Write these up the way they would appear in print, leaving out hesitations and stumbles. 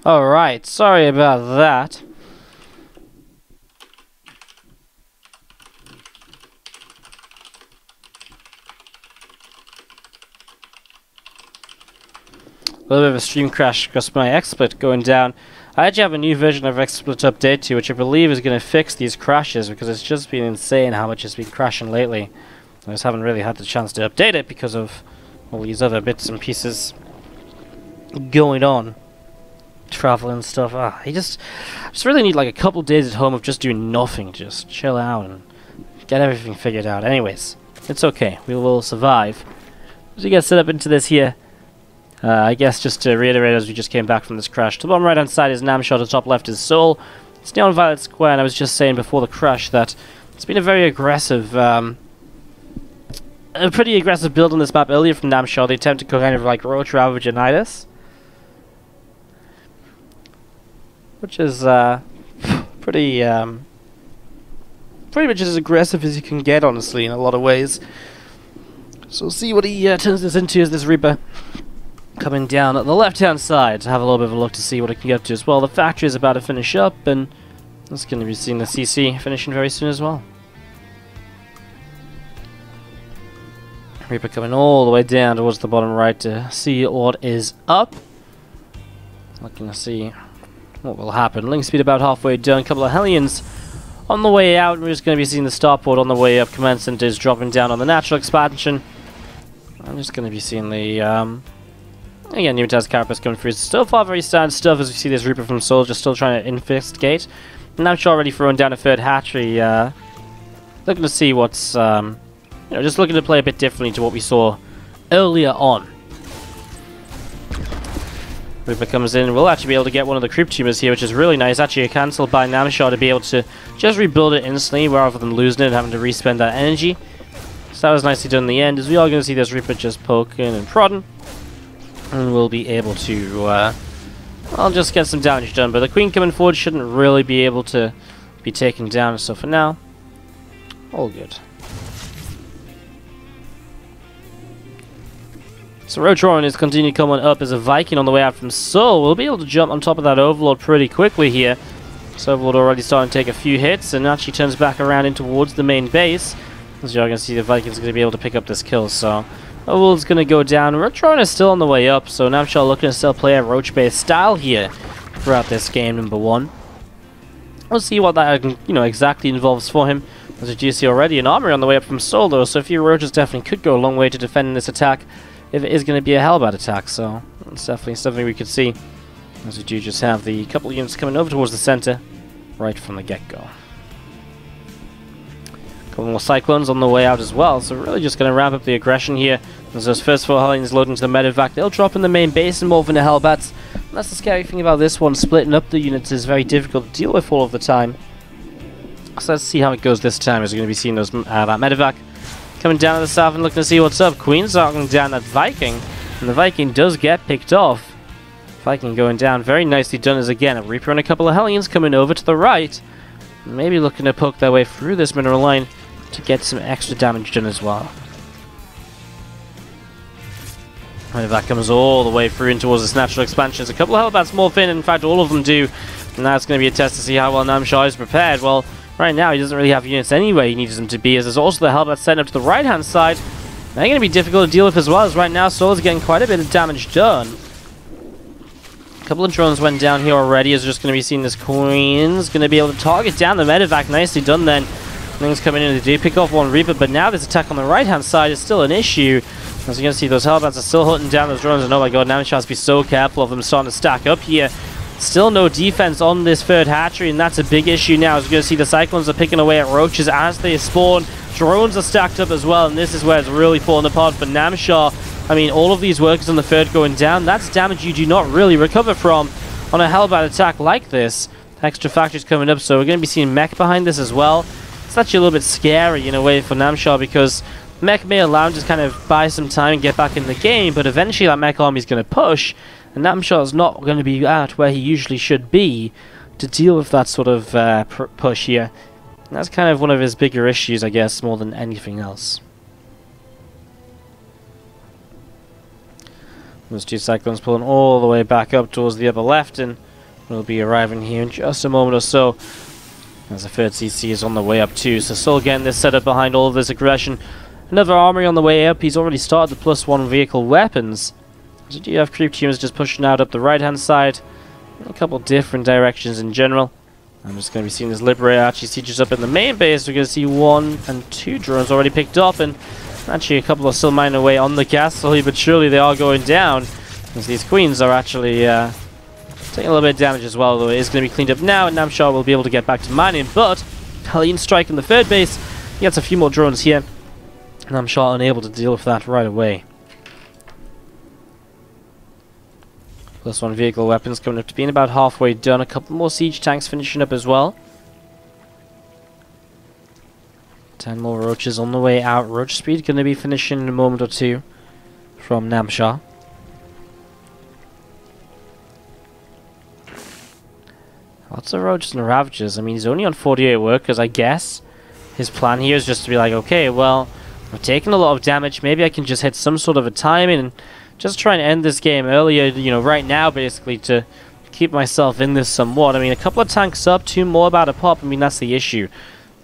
Alright, sorry about that. A little bit of a stream crash because my XSplit going down. I actually have a new version of XSplit to update to, which I believe is going to fix these crashes, because it's just been insane how much it's been crashing lately. I just haven't really had the chance to update it because of all these other bits and pieces going on. Travel and stuff. I just really need like a couple days at home of just doing nothing, just chill out and get everything figured out. Anyways, it's okay. We will survive. As we get set up into this here, I guess just to reiterate, as we just came back from this crash, to the bottom right hand side is Namshar, the top left is souL. It's Neon Violet Square, and I was just saying before the crash that it's been a very aggressive, a pretty aggressive build on this map earlier from Namshar. They attempted to kind of like roach ravage and Nidus, which is pretty much as aggressive as you can get, honestly, in a lot of ways. So we'll see what he turns this into as this Reaper coming down at the left-hand side to have a little bit of a look to see what it can get up to as well. The factory is about to finish up, and that's going to be seeing the CC finishing very soon as well. Reaper coming all the way down towards the bottom right to see what is up. Looking to see what will happen. Link speed about halfway done. A couple of Hellions on the way out. We're just going to be seeing the starport on the way up. Command Center is dropping down on the natural expansion. I'm just going to be seeing the again, Newtaz Carapace coming through. Still far very standard stuff as we see this Reaper from souL just still trying to investigate. Namshar already throwing down a third hatchery. Looking to see what's, just looking to play a bit differently to what we saw earlier on. Reaper comes in. We'll actually be able to get one of the creep tumors here, which is really nice. Actually, a cancel by Namshar to be able to just rebuild it instantly rather than losing it and having to respend that energy. So that was nicely done in the end, as we are going to see this Reaper just poking and prodding. And we'll be able to, I'll just get some damage done. But the Queen coming forward shouldn't really be able to be taken down. So for now, all good. So Rotoron is continuing coming up as a Viking on the way out from souL. We'll be able to jump on top of that Overlord pretty quickly here. So Overlord already starting to take a few hits and actually turns back around in towards the main base. As you're going to see, the Vikings are going to be able to pick up this kill. So Overlord's going to go down. Rotoron is still on the way up, so Namshar looking to still play a roach-based style here throughout this game, number one. We'll see what that exactly involves for him. As you do see already, an armory on the way up from souL, though, so a few roaches definitely could go a long way to defending this attack if it is going to be a hellbat attack. So it's definitely something we could see, as we do just have the couple of units coming over towards the center right from the get-go. Couple more Cyclones on the way out as well, so we're really just going to ramp up the aggression here. As those first 4 Hellions load into the medevac, they'll drop in the main base and morph into Hellbats. And that's the scary thing about this one, splitting up the units is very difficult to deal with all of the time. So let's see how it goes this time, as we're going to be seeing those that medevac coming down to the south and looking to see what's up. Queen's knocking down that Viking, and the Viking does get picked off. Viking going down, very nicely done, as again a Reaper and a couple of Hellions coming over to the right. Maybe looking to poke their way through this mineral line to get some extra damage done as well. And that comes all the way through in towards this natural expansion. There's a couple of Hellbats morph in fact all of them do. And that's going to be a test to see how well Namshar is prepared. Well, right now he doesn't really have units anyway he needs them to be, as there's also the Hellbats setting up to the right hand side. They're going to be difficult to deal with as well, as right now souL is getting quite a bit of damage done. A couple of drones went down here already, as we're just going to be seeing this Queen's going to be able to target down the medevac. Nicely done then. Things coming in, they do pick off one Reaper, but now this attack on the right hand side is still an issue. As you can see, those Hellbats are still hunting down those drones, and oh my god, Namshar has to be so careful of them starting to stack up here. Still no defense on this third hatchery, and that's a big issue now. As you're going to see, the Cyclones are picking away at roaches as they spawn. Drones are stacked up as well, and this is where it's really falling apart for Namshar. I mean, all of these workers on the third going down, that's damage you do not really recover from on a Hellbat attack like this. Extra factories coming up, so we're going to be seeing mech behind this as well. It's actually a little bit scary in a way for Namshar, because mech may allow him to kind of buy some time and get back in the game, but eventually that mech army is going to push, and Namshar is not going to be at where he usually should be to deal with that sort of push here. And that's kind of one of his bigger issues, I guess, more than anything else. Those two Cyclones pulling all the way back up towards the upper left, and will be arriving here in just a moment or so. As the third CC is on the way up too, so souL getting this set up behind all of this aggression. Another armory on the way up. He's already started the +1 vehicle weapons. So do you have creep teams just pushing out up the right hand side? A couple different directions in general. I'm just going to be seeing this Liberator actually sieges up in the main base. We're going to see 1 and 2 drones already picked up, and actually a couple are still mining away on the castle, but surely they are going down. As these queens are actually taking a little bit of damage as well, though it is going to be cleaned up now, and Namshar will be able to get back to mining. But Hellion strike in the third base. He gets a few more drones here. Namshar unable to deal with that right away. +1 vehicle weapons coming up to being about halfway done. A couple more siege tanks finishing up as well. 10 more roaches on the way out. Roach speed going to be finishing in a moment or two from Namshar. Lots of roaches and ravagers. I mean, he's only on 48 workers, I guess. His plan here is just to be like, okay, well, I've taken a lot of damage. Maybe I can just hit some sort of a timing and just try and end this game earlier, you know, right now, basically, to keep myself in this somewhat. I mean, a couple of tanks up, 2 more about to pop. I mean, that's the issue.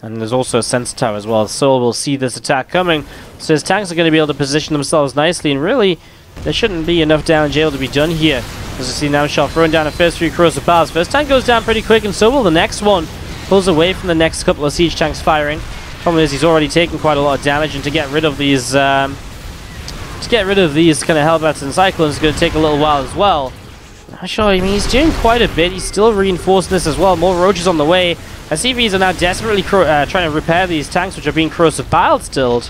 And there's also a sensor tower as well. souL will see this attack coming, so his tanks are going to be able to position themselves nicely, and really, there shouldn't be enough damage able to be done here. As you see Namshar throwing down the first 3 corrosive bars. First tank goes down pretty quick, and so will the next one. Pulls away from the next couple of siege tanks firing. Problem is, he's already taken quite a lot of damage, and to get rid of these kind of Hellbats and Cyclones is going to take a little while as well. Not sure, I mean, he's doing quite a bit. He's still reinforcing this as well. More roaches on the way. SCVs are now desperately trying to repair these tanks, which are being corrosive biled still.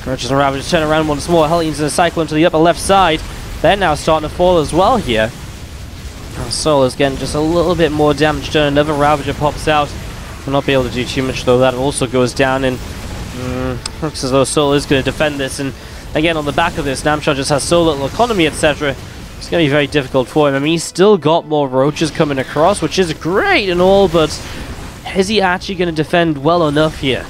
Roaches and Ravagers turn around once more. Hellions and a Cyclone to the upper left side. They're now starting to fall as well here. souL is getting just a little bit more damage done. Another Ravager pops out. Will not be able to do too much though. That also goes down, and looks as though souL is going to defend this. And again, on the back of this, Namshar just has so little economy, etc. It's going to be very difficult for him. I mean, he's still got more roaches coming across, which is great and all, but is he actually going to defend well enough here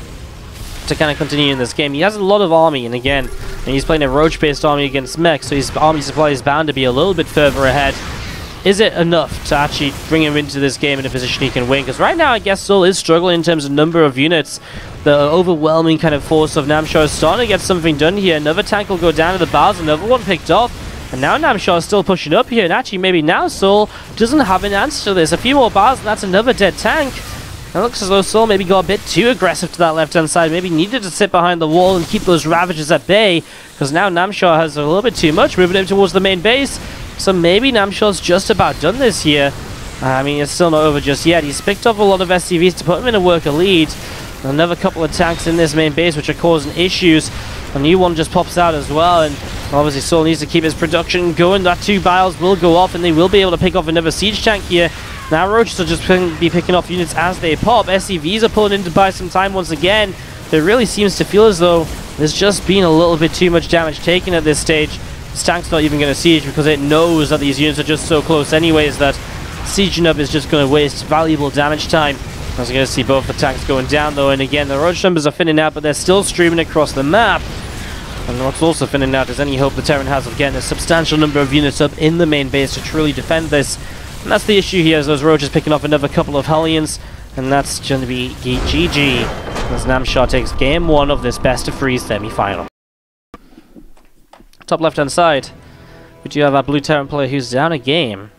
to kind of continue in this game? He has a lot of army, and again, he's playing a roach-based army against mech, so his army supply is bound to be a little bit further ahead. Is it enough to actually bring him into this game in a position he can win? Because right now, I guess souL is struggling in terms of number of units. The overwhelming kind of force of Namshar is starting to get something done here. Another tank will go down to the bars, another one picked off. And now Namshar is still pushing up here, and actually maybe now souL doesn't have an answer to this. A few more bars, and that's another dead tank. It looks as though souL maybe got a bit too aggressive to that left-hand side. Maybe needed to sit behind the wall and keep those Ravagers at bay, because now Namshar has a little bit too much, moving him towards the main base. So maybe Namshar's just about done this here. I mean, it's still not over just yet. He's picked up a lot of SCVs to put him in a worker lead. Another couple of tanks in this main base, which are causing issues. A new one just pops out as well, and obviously souL needs to keep his production going. That 2 biles will go off, and they will be able to pick off another siege tank here. Now roaches will just be picking off units as they pop. SCVs are pulling in to buy some time once again. It really seems to feel as though there's just been a little bit too much damage taken at this stage. This tank's not even going to siege because it knows that these units are just so close anyways that sieging up is just going to waste valuable damage time. As you're going to see both the tanks going down though, and again the roach numbers are thinning out, but they're still streaming across the map. And what's also thinning out is any hope the Terran has of getting a substantial number of units up in the main base to truly defend this. And that's the issue here, as those roaches picking off another couple of Hellions, and that's going to be GG as Namshar takes game 1 of this best-of-3 semi-final. Top left-hand side, we do have our blue Terran player who's down a game.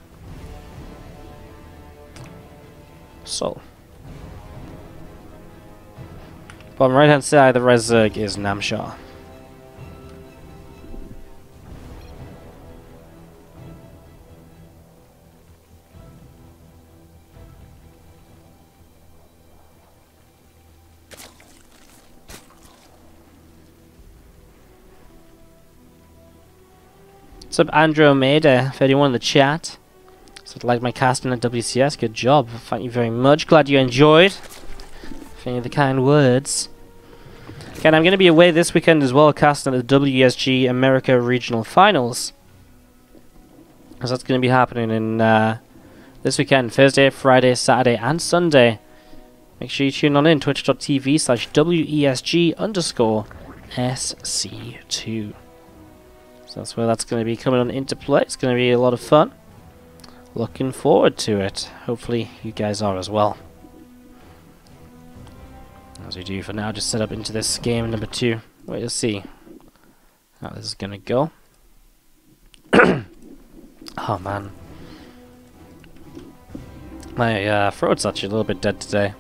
souL. Bottom right-hand side, the Rezzerg is Namshar. What's up, Andromeda? 31 in the chat. So I'd like my casting at WCS. Good job. Thank you very much. Glad you enjoyed. Thank you for the kind words. Again, I'm going to be away this weekend as well, casting at the WESG America Regional Finals. Because that's going to be happening in this weekend, Thursday, Friday, Saturday, and Sunday. Make sure you tune on in, twitch.tv/WESG_SC2. So that's where that's going to be coming on into play. It's going to be a lot of fun. Looking forward to it. Hopefully you guys are as well. As we do for now, just set up into this game number 2. Wait to see how this is gonna go. Oh man. My throat's actually a little bit dead today.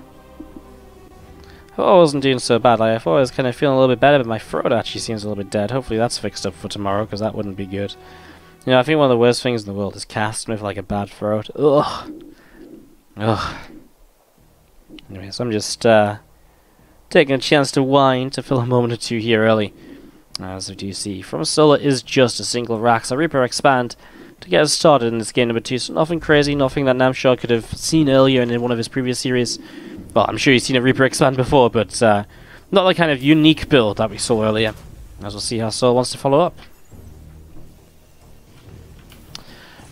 I thought I wasn't doing so bad. Like, I thought I was kind of feeling a little bit better, but my throat actually seems a little bit dead. Hopefully that's fixed up for tomorrow, because that wouldn't be good. You know, I think one of the worst things in the world is casting with like a bad throat. Ugh. Ugh. Anyways, I'm just taking a chance to whine to fill a moment or two here early. As we do see, from souL is just a single rack, so Reaper expand to get us started in this game number 2. So nothing crazy, nothing that Namshar could have seen earlier in one of his previous series. Well, I'm sure you've seen a Reaper expand before, but not the kind of unique build that we saw earlier. As we'll see how souL wants to follow up.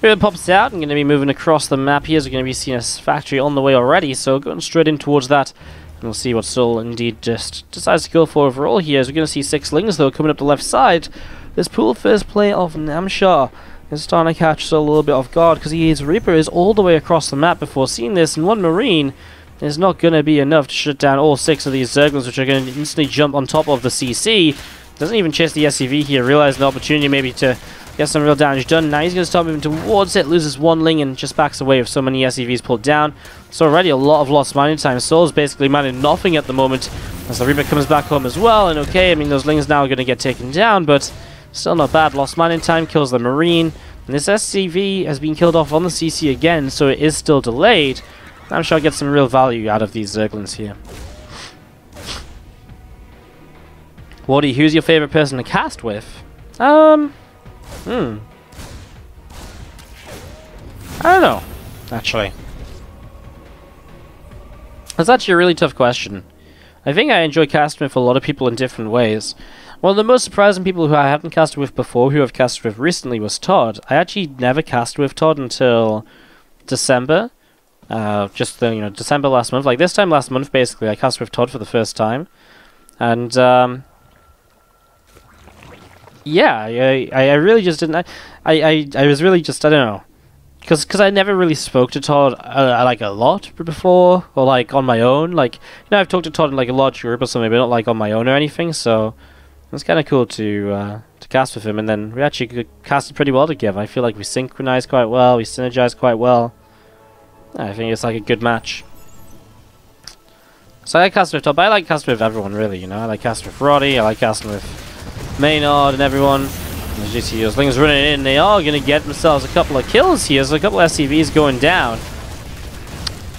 Reaper pops out. I'm going to be moving across the map here. So we're going to be seeing a factory on the way already, so going straight in towards that. And we'll see what souL indeed just decides to go for overall here. As we're going to see 6 Lings, though, coming up the left side. This pool first play of Namshar is starting to catch souL a little bit off guard, because his Reaper is all the way across the map before seeing this, and 1 Marine is not going to be enough to shut down all 6 of these Zerglings, which are going to instantly jump on top of the CC. Doesn't even chase the SCV here, realizing the opportunity maybe to get some real damage done. Now he's going to start moving towards it, loses 1 Ling and just backs away with so many SCVs pulled down. So already a lot of lost mining time. souL's basically mining nothing at the moment as the Reaper comes back home as well. And okay, I mean, those Lings now are going to get taken down, but still not bad. Lost mining time kills the Marine. And this SCV has been killed off on the CC again, so it is still delayed. I'm sure I get some real value out of these Zerglings here. Wardy, who's your favorite person to cast with? I don't know, actually. That's actually a really tough question. I think I enjoy casting with a lot of people in different ways. One of the most surprising people who I haven't casted with before, who I've casted with recently, was Todd. I actually never casted with Todd until December. December last month. Like this time last month, basically, I casted with Todd for the first time. And, yeah, I really just didn't... I was really just, I don't know. Because I never really spoke to Todd, like, a lot before, or, like, on my own. Like, you know, I've talked to Todd in, like, a large group or something, but not, like, on my own or anything, so... It was kind of cool to cast with him, and then we actually casted pretty well together. I feel like we synchronized quite well, we synergized quite well. I think it's like a good match. So I like casting with Todd, but I like casting with everyone, really, you know. I like casting with Roddy, I like casting with Maynard and everyone. As you see those Lings running in, they are going to get themselves a couple of kills here. So a couple of SCVs going down.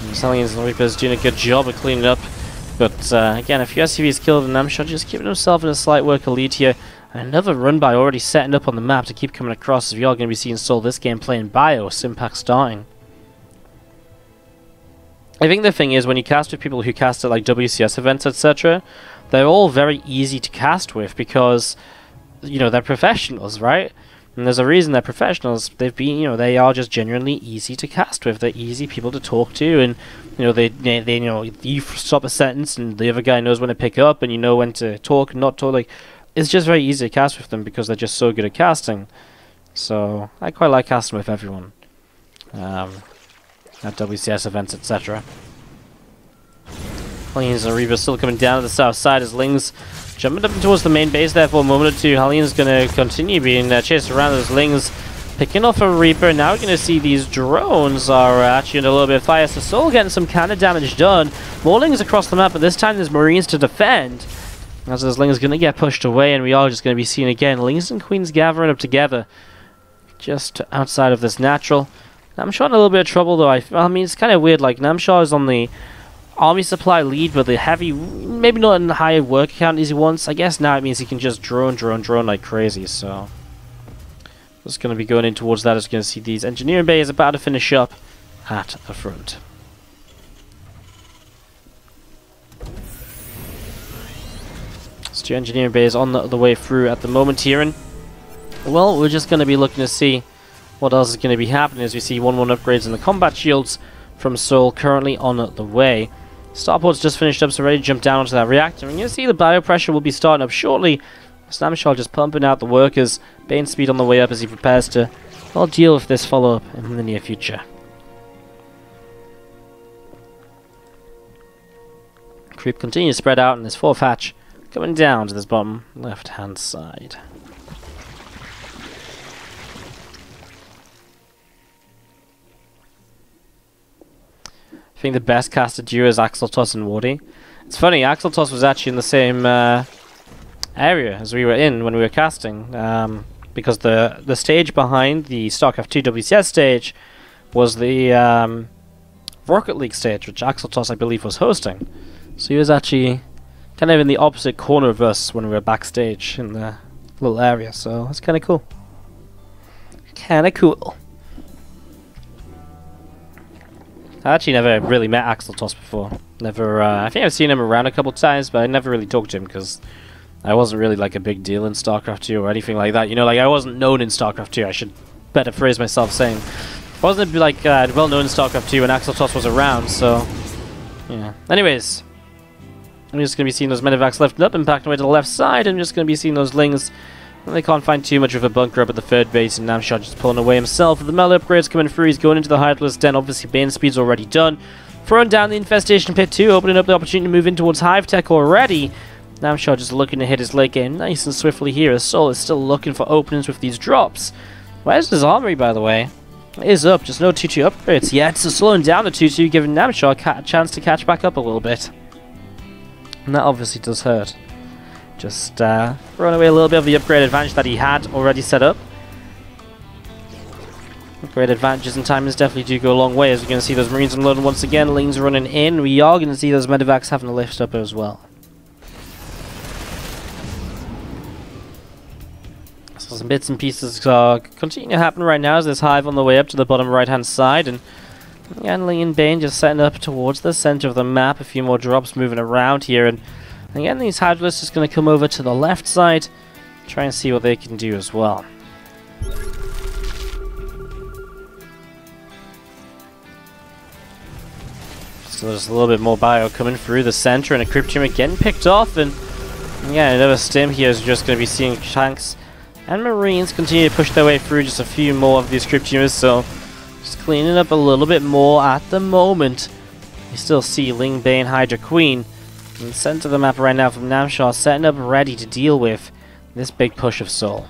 And Sallians and Reapers doing a good job of cleaning up. But again, a few SCVs killed, and Namshar just keeping himself in a slight worker lead here. And another run by already setting up on the map to keep coming across, as we are going to be seeing souL this game playing BIOS, Impact starting. I think the thing is, when you cast with people who cast at like WCS events, etc., they're all very easy to cast with because, you know, they're professionals, right? And there's a reason they're professionals. They've been, you know, they are just genuinely easy to cast with. They're easy people to talk to, and you know, they you know, you stop a sentence and the other guy knows when to pick up, and you know when to talk and not talk. Like, it's just very easy to cast with them because they're just so good at casting. So I quite like casting with everyone at WCS events, etc. Hellions and Reaver still coming down to the south side as Lings jumping up towards the main base there for a moment or two. Hellions going to continue being chased around as Lings picking off a Reaper. Now we're going to see these drones are actually under a little bit of fire. So souL getting some kind of damage done. More Lings across the map, but this time there's Marines to defend. As this Lings going to get pushed away, and we are just going to be seeing again Lings and Queens gathering up together just outside of this natural. Namshar in a little bit of trouble though. I mean, it's kind of weird. Like, Namshar is on the army supply lead, but the heavy, maybe not in the high work count as he wants. I guess now it means he can just drone like crazy, so just going to be going in towards that. As going to see these engineering bays about to finish up at the front. So 2 engineering bays on the way through at the moment here, and well, we're just going to be looking to see what else is going to be happening as we see 1-1 upgrades in the combat shields from souL currently on the way. Starport's just finished up, so ready to jump down onto that reactor. And you see the biopressure will be starting up shortly. Namshar just pumping out the workers. Bane speed on the way up as he prepares to I'll deal with this follow-up in the near future. Creep continues to spread out in this fourth hatch, coming down to this bottom left-hand side. I think the best casted duo is Axeltos and Wardy. It's funny, Axeltos was actually in the same area as we were in when we were casting, because the stage behind the StarCraft 2 WCS stage was the Rocket League stage, which Axeltos, I believe, was hosting. So he was actually kind of in the opposite corner of us when we were backstage in the little area, so that's kind of cool. Kind of cool. I actually never really met Axeltos before. Never, I think I've seen him around a couple times, but I never really talked to him because I wasn't really like a big deal in StarCraft 2 or anything like that. You know, like I wasn't known in StarCraft 2. I should better phrase myself saying. I wasn't like well known in StarCraft 2 when Axeltos was around, so yeah. Anyways, I'm just going to be seeing those medevacs lifting up and packing away to the left side. I'm just going to be seeing those lings. They can't find too much of a bunker up at the third base, and Namshar just pulling away himself. With the melee upgrades coming through, he's going into the Hydralisk Den. Obviously, Bane speed's already done. Throwing down the Infestation Pit too, opening up the opportunity to move in towards Hive Tech already. Namshar just looking to hit his late game nice and swiftly here, as souL is still looking for openings with these drops. Where's his armory, by the way? It is up, just no 2-2 upgrades yet, so slowing down the 2-2, giving Namshar a chance to catch back up a little bit. And that obviously does hurt. Just throwing away a little bit of the upgrade advantage that he had already set up. Upgrade advantages and timings definitely do go a long way, as we're going to see those Marines unloading once again. Lings running in. We are going to see those medevacs having to lift up as well. So some bits and pieces continue to happen right now as this Hive on the way up to the bottom right hand side, and again Ling and Bane just setting up towards the center of the map. A few more drops moving around here, and again these Hydralisks is going to come over to the left side, try and see what they can do as well. So there's a little bit more bio coming through the center, and a Crypt Tumor getting picked off, and yeah, another stim here is just going to be seeing tanks and Marines continue to push their way through. Just a few more of these Crypt Tumors, so just cleaning up a little bit more at the moment. You still see Ling, Bane, Hydra, Queen in the center of the map right now from Namshar, setting up ready to deal with this big push of souL.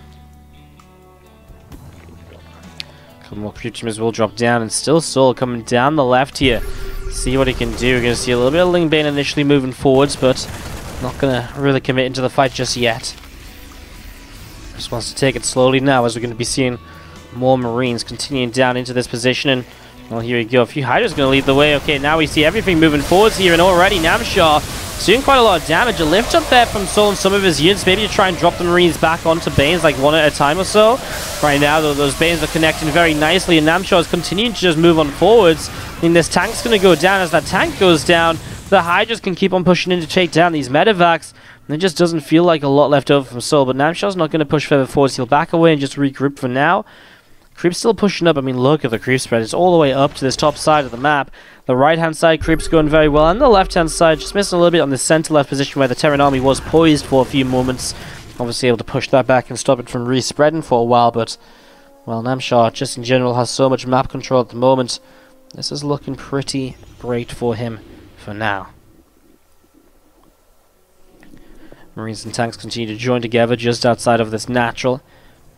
A couple more Crypt Tumors will drop down, and still souL coming down the left here. See what he can do. We're going to see a little bit of Ling Bane initially moving forwards, but not going to really commit into the fight just yet. Just wants to take it slowly now, as we're going to be seeing more Marines continuing down into this position. And well, here we go. A few Hydra's going to lead the way. Okay, now we see everything moving forwards here, and already Namshar doing quite a lot of damage. A lift up there from souL and some of his units, maybe to try and drop the Marines back onto Banes, like one at a time or so. Right now, though, those Banes are connecting very nicely, and Namshar is continuing to just move on forwards. I mean, this tank's going to go down. As that tank goes down, the Hydras can keep on pushing in to take down these medevacs. And it just doesn't feel like a lot left over from souL, but Namshar's not going to push further forwards. He'll back away and just regroup for now. Creep's still pushing up. I mean, look at the creep spread. It's all the way up to this top side of the map. The right-hand side creep's going very well, and the left-hand side just missing a little bit on the center-left position where the Terran army was poised for a few moments. Obviously able to push that back and stop it from re-spreading for a while, but well, Namshar just in general has so much map control at the moment. This is looking pretty great for him for now. Marines and tanks continue to join together just outside of this natural.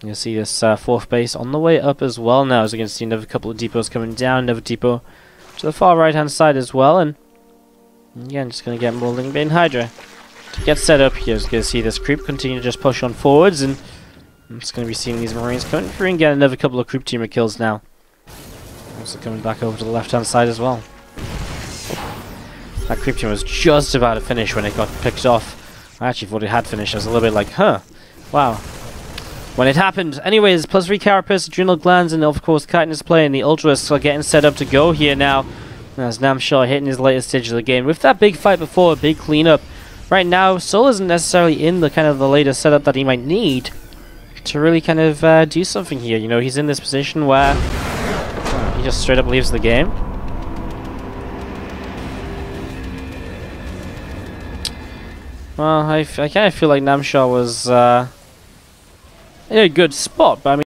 You'll see this fourth base on the way up as well now, as you can see another couple of depots coming down, another depot to the far right hand side as well, and again just going to get more Ling Bane Hydra to get set up here. As you can see this creep continue to just push on forwards, and I'm just going to be seeing these Marines coming through and get another couple of Creep Teamer kills now. Also coming back over to the left hand side as well. That Creep Teamer was just about to finish when it got picked off. I actually thought it had finished. I was a little bit like, huh, wow, when it happened. Anyways, plus 3 carapace, adrenal glands, and of course chitinous play, and the Ultras are getting set up to go here now. As Namshar hitting his latest stage of the game. With that big fight before, a big cleanup. Right now, souL isn't necessarily in the kind of the latest setup that he might need to really kind of do something here. You know, he's in this position where he just straight up leaves the game. Well, I kind of feel like Namshar was in a good spot, but I